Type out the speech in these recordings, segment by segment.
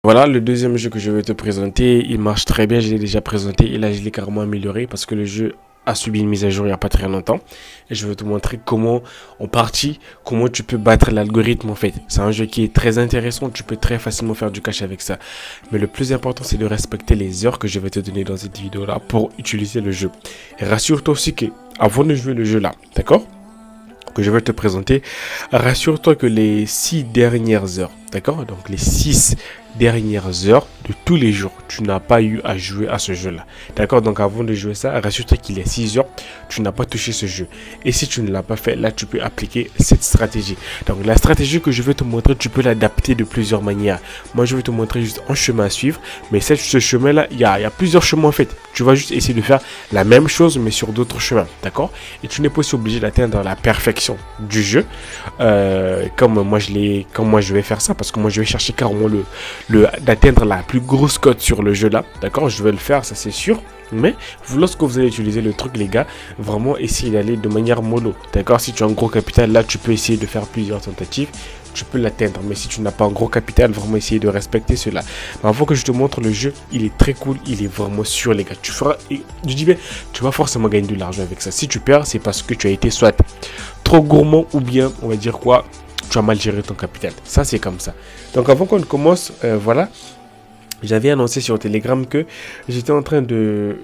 Voilà, le deuxième jeu que je vais te présenter, il marche très bien, je l'ai déjà présenté et là je l'ai carrément amélioré parce que le jeu a subi une mise à jour il n'y a pas très longtemps. Et je vais te montrer comment, en partie, comment tu peux battre l'algorithme en fait. C'est un jeu qui est très intéressant, tu peux très facilement faire du cash avec ça. Mais le plus important c'est de respecter les heures que je vais te donner dans cette vidéo là pour utiliser le jeu. Et rassure-toi aussi que avant de jouer le jeu là, d'accord, que je vais te présenter, rassure-toi que les 6 dernières heures, d'accord, donc les 6 dernières heures de tous les jours, tu n'as pas eu à jouer à ce jeu là, d'accord. Donc avant de jouer ça, rassure-toi qu'il est 6 heures, tu n'as pas touché ce jeu. Et si tu ne l'as pas fait, là tu peux appliquer cette stratégie. Donc la stratégie que je vais te montrer, tu peux l'adapter de plusieurs manières. Moi je vais te montrer juste un chemin à suivre, mais ce chemin là, il y a plusieurs chemins en fait. Tu vas juste essayer de faire la même chose mais sur d'autres chemins, d'accord. Et tu n'es pas aussi obligé d'atteindre la perfection du jeu comme moi je vais faire ça, parce que moi je vais chercher carrément d'atteindre la plus grosse cote sur le jeu là, d'accord. Je vais le faire, ça c'est sûr. Mais lorsque vous allez utiliser le truc les gars, vraiment essayez d'aller de manière mollo, d'accord. Si tu as un gros capital, là tu peux essayer de faire plusieurs tentatives, tu peux l'atteindre. Mais si tu n'as pas un gros capital, vraiment essayer de respecter cela. Mais avant que je te montre le jeu, il est très cool, il est vraiment sûr les gars. Tu vas forcément gagner de l'argent avec ça. Si tu perds, c'est parce que tu as été soit trop gourmand ou bien on va dire quoi, tu as mal géré ton capital. Ça c'est comme ça. Donc avant qu'on commence, voilà, j'avais annoncé sur Telegram que j'étais en train de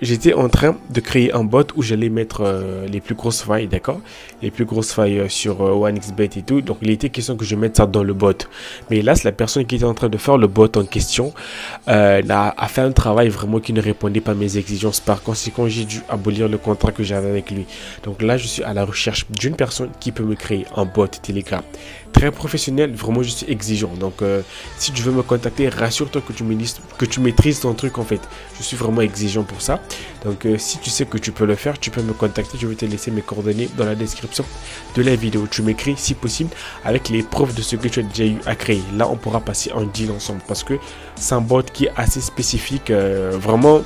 créer un bot où j'allais mettre les plus grosses failles, d'accord, les plus grosses failles sur OneXBet et tout. Donc il était question que je mette ça dans le bot. Mais là, c'est la personne qui était en train de faire le bot en question a fait un travail vraiment qui ne répondait pas à mes exigences. Par conséquent, j'ai dû abolir le contrat que j'avais avec lui. Donc là, je suis à la recherche d'une personne qui peut me créer un bot Telegram très professionnel. Vraiment, je suis exigeant. Donc si tu veux me contacter, rassure-toi que tu maîtrises ton truc en fait. Je suis vraiment exigeant pour ça. Donc si tu sais que tu peux le faire, tu peux me contacter. Je vais te laisser mes coordonnées dans la description de la vidéo. Tu m'écris si possible avec les preuves de ce que tu as déjà eu à créer. Là on pourra passer un deal ensemble parce que c'est un bot qui est assez spécifique, vraiment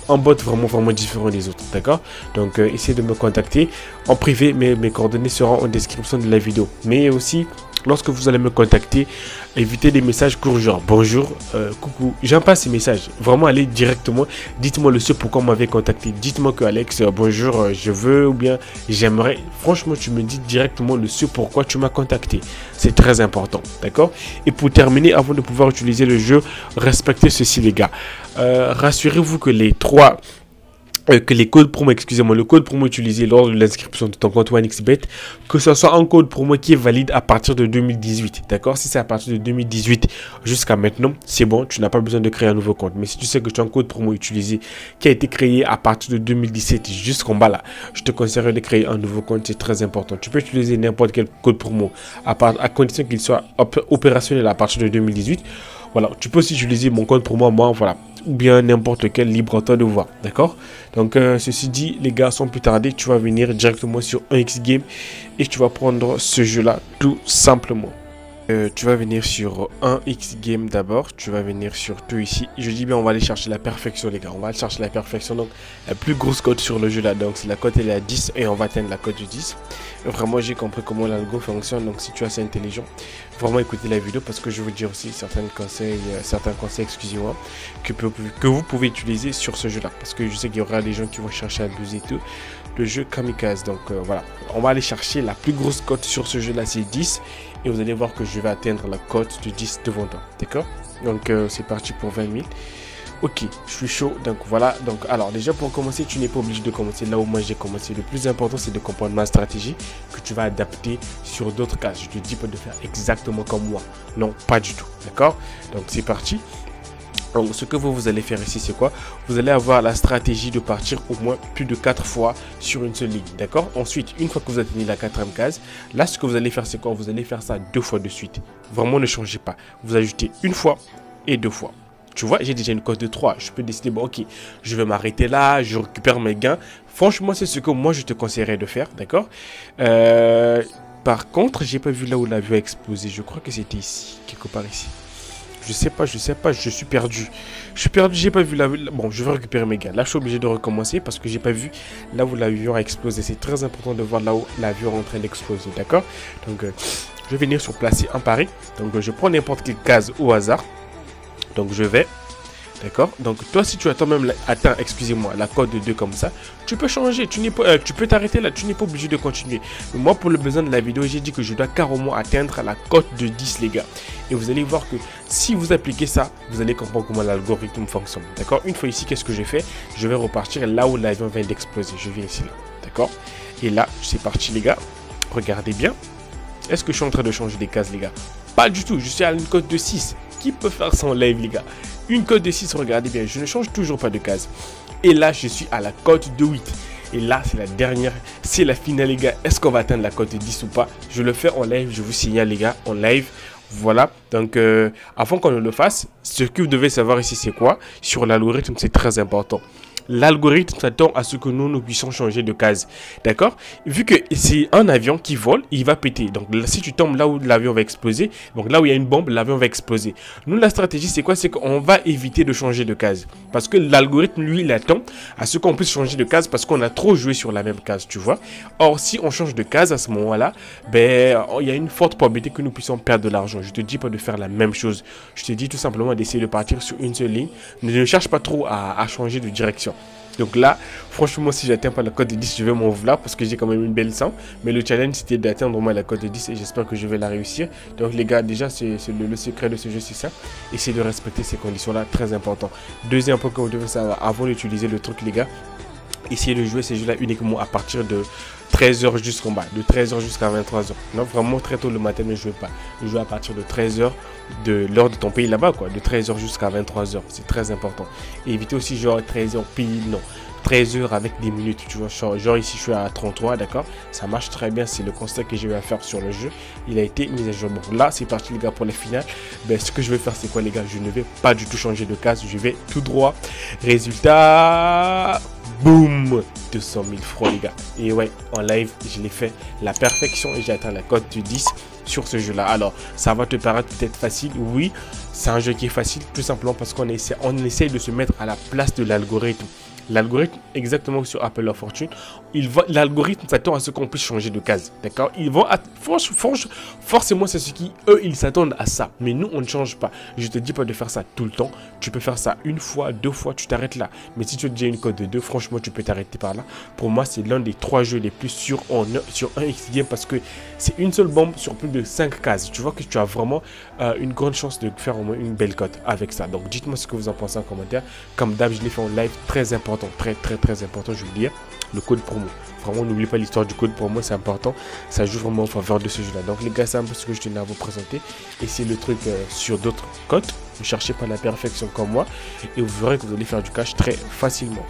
un bot vraiment différent des autres, d'accord. Donc essayez de me contacter en privé, mais mes coordonnées seront en description de la vidéo. Mais aussi, lorsque vous allez me contacter, évitez des messages courts genre bonjour, coucou. J'aime pas ces messages. Vraiment, allez directement. Dites-moi le ce pourquoi vous m'avez contacté. Dites-moi que Alex, bonjour, je veux ou bien j'aimerais. Franchement, tu me dis directement le ce pourquoi tu m'as contacté. C'est très important, d'accord. Et pour terminer, avant de pouvoir utiliser le jeu, respectez ceci les gars. Rassurez-vous que les codes promo, excusez-moi, le code promo utilisé lors de l'inscription de ton compte OneXBet, que ce soit un code promo qui est valide à partir de 2018, d'accord. Si c'est à partir de 2018 jusqu'à maintenant, c'est bon, tu n'as pas besoin de créer un nouveau compte. Mais si tu sais que tu as un code promo utilisé qui a été créé à partir de 2017 jusqu'en bas là, je te conseillerais de créer un nouveau compte, c'est très important. Tu peux utiliser n'importe quel code promo à condition qu'il soit opérationnel à partir de 2018. Voilà, tu peux aussi utiliser mon code promo moi, voilà, ou bien n'importe quel, libre à toi de voir, d'accord. Donc ceci dit les gars, sans plus tarder, tu vas venir directement sur 1x Game et tu vas prendre ce jeu là tout simplement. Tu vas venir sur 1x Game d'abord, tu vas venir sur tout ici. Je dis bien on va aller chercher la perfection les gars, on va aller chercher la perfection. Donc la plus grosse cote sur le jeu là, donc c'est la cote, elle est à 10 et on va atteindre la cote du 10. Vraiment j'ai compris comment l'algo fonctionne, donc si tu es assez intelligent, vraiment écoutez la vidéo parce que je vais vous dire aussi certains conseils, excusez-moi, que vous pouvez utiliser sur ce jeu là. Parce que je sais qu'il y aura des gens qui vont chercher à abuser tout le jeu kamikaze. Donc voilà, on va aller chercher la plus grosse cote sur ce jeu là, c'est 10. Et vous allez voir que je vais atteindre la cote de 10 devant toi, d'accord. Donc c'est parti pour 20 000. Ok, je suis chaud. Donc voilà, donc alors déjà pour commencer, tu n'es pas obligé de commencer là où moi j'ai commencé. Le plus important c'est de comprendre ma stratégie que tu vas adapter sur d'autres cas. Je te dis pas de faire exactement comme moi, non, pas du tout, d'accord. Donc c'est parti. Donc ce que vous allez faire ici c'est quoi? Vous allez avoir la stratégie de partir au moins plus de 4 fois sur une seule ligne, d'accord. Ensuite, une fois que vous atteignez la 4e case, là ce que vous allez faire c'est quoi? Vous allez faire ça 2 fois de suite. Vraiment ne changez pas. Vous ajoutez une fois et 2 fois. Tu vois, j'ai déjà une cote de 3. Je peux décider, bon ok, je vais m'arrêter là, je récupère mes gains. Franchement, c'est ce que moi je te conseillerais de faire, d'accord. Par contre, j'ai pas vu là où la vue a explosé. Je crois que c'était ici, quelque part ici. Je sais pas, je suis perdu. J'ai pas vu la vue. Bon, je vais récupérer mes gains. Là, je suis obligé de recommencer parce que j'ai pas vu là où la vue a explosé. C'est très important de voir là où la vue est en train d'exploser, d'accord. Donc, je vais venir sur placer un pari. Donc, je prends n'importe quelle case au hasard. Donc je vais, d'accord. Donc toi, si tu attends même atteint, excusez-moi, la cote de 2 comme ça, tu peux changer, tu peux t'arrêter là, tu n'es pas obligé de continuer. Mais moi, pour le besoin de la vidéo, j'ai dit que je dois carrément atteindre la cote de 10 les gars. Et vous allez voir que si vous appliquez ça, vous allez comprendre comment l'algorithme fonctionne, d'accord. Une fois ici, qu'est-ce que j'ai fait? Je vais repartir là où l'avion vient d'exploser. Je viens ici là, d'accord. Et là, c'est parti les gars. Regardez bien. Est-ce que je suis en train de changer des cases les gars? Pas du tout, je suis à une cote de 6. Qui peut faire ça en live les gars? Une cote de 6, regardez bien, je ne change toujours pas de case. Et là, je suis à la cote de 8. Et là, c'est la dernière, c'est la finale les gars. Est-ce qu'on va atteindre la cote de 10 ou pas? Je le fais en live, je vous signale les gars, en live. Voilà, donc avant qu'on ne le fasse, ce que vous devez savoir ici c'est quoi? Sur l'algorithme, c'est très important. L'algorithme s'attend à ce que nous puissions changer de case. D'accord? Vu que c'est un avion qui vole, il va péter. Donc là, si tu tombes là où l'avion va exploser, donc là où il y a une bombe, l'avion va exploser. Nous, la stratégie, c'est quoi? C'est qu'on va éviter de changer de case. Parce que l'algorithme, lui, il attend à ce qu'on puisse changer de case parce qu'on a trop joué sur la même case, tu vois. Or, si on change de case à ce moment-là, ben, il y a une forte probabilité que nous puissions perdre de l'argent. Je te dis pas de faire la même chose. Je te dis tout simplement d'essayer de partir sur une seule ligne. Ne cherche pas trop à changer de direction. Donc là, franchement, si j'atteins pas la cote de 10, je vais m'en vouloir parce que j'ai quand même une belle sang. Mais le challenge, c'était d'atteindre au moins la cote de 10 et j'espère que je vais la réussir. Donc les gars, déjà, c'est le secret de ce jeu, c'est ça. Essayez de respecter ces conditions-là, très important. Deuxième point que vous devez savoir avant d'utiliser le truc, les gars, essayez de jouer ces jeux-là uniquement à partir de 13h jusqu'en bas, de 13h jusqu'à 23h. Non, vraiment très tôt le matin, ne jouez pas. Jouez à partir de 13h de l'heure de ton pays là-bas, quoi. De 13h jusqu'à 23h, c'est très important. Et évitez aussi genre 13h pile, non. 13h avec des minutes, tu vois, genre ici je suis à 33, d'accord, ça marche très bien, c'est le constat que j'ai eu à faire sur le jeu, il a été mis à jour. Bon là c'est parti les gars pour la finale. Ben ce que je vais faire c'est quoi les gars, je ne vais pas du tout changer de case, je vais tout droit, résultat, boum, 200 000 francs les gars. Et ouais, en live je l'ai fait la perfection et j'ai atteint la cote du 10 sur ce jeu là. Alors ça va te paraître peut-être facile, oui, c'est un jeu qui est facile tout simplement parce qu'on essaye de se mettre à la place de l'algorithme. L'algorithme, exactement sur Apple of Fortune, l'algorithme s'attend à ce qu'on puisse changer de case, d'accord? Ils vont, forcément, c'est ce qui, eux, ils s'attendent à ça. Mais nous, on ne change pas. Je te dis pas de faire ça tout le temps. Tu peux faire ça une fois, 2 fois, tu t'arrêtes là. Mais si tu as déjà une cote de 2, franchement, tu peux t'arrêter par là. Pour moi, c'est l'un des 3 jeux les plus sûrs sur un X-Game parce que c'est une seule bombe sur plus de 5 cases. Tu vois que tu as vraiment une grande chance de faire au moins une belle cote avec ça. Donc, dites-moi ce que vous en pensez en commentaire. Comme d'hab, je l'ai fait en live, très important. Très important, je veux dire, le code promo. Vraiment, n'oubliez pas l'histoire du code promo, c'est important. Ça joue vraiment en faveur de ce jeu-là. Donc, les gars, c'est un peu ce que je tenais à vous présenter. Essayez le truc sur d'autres codes. Ne cherchez pas la perfection comme moi. Et vous verrez que vous allez faire du cash très facilement.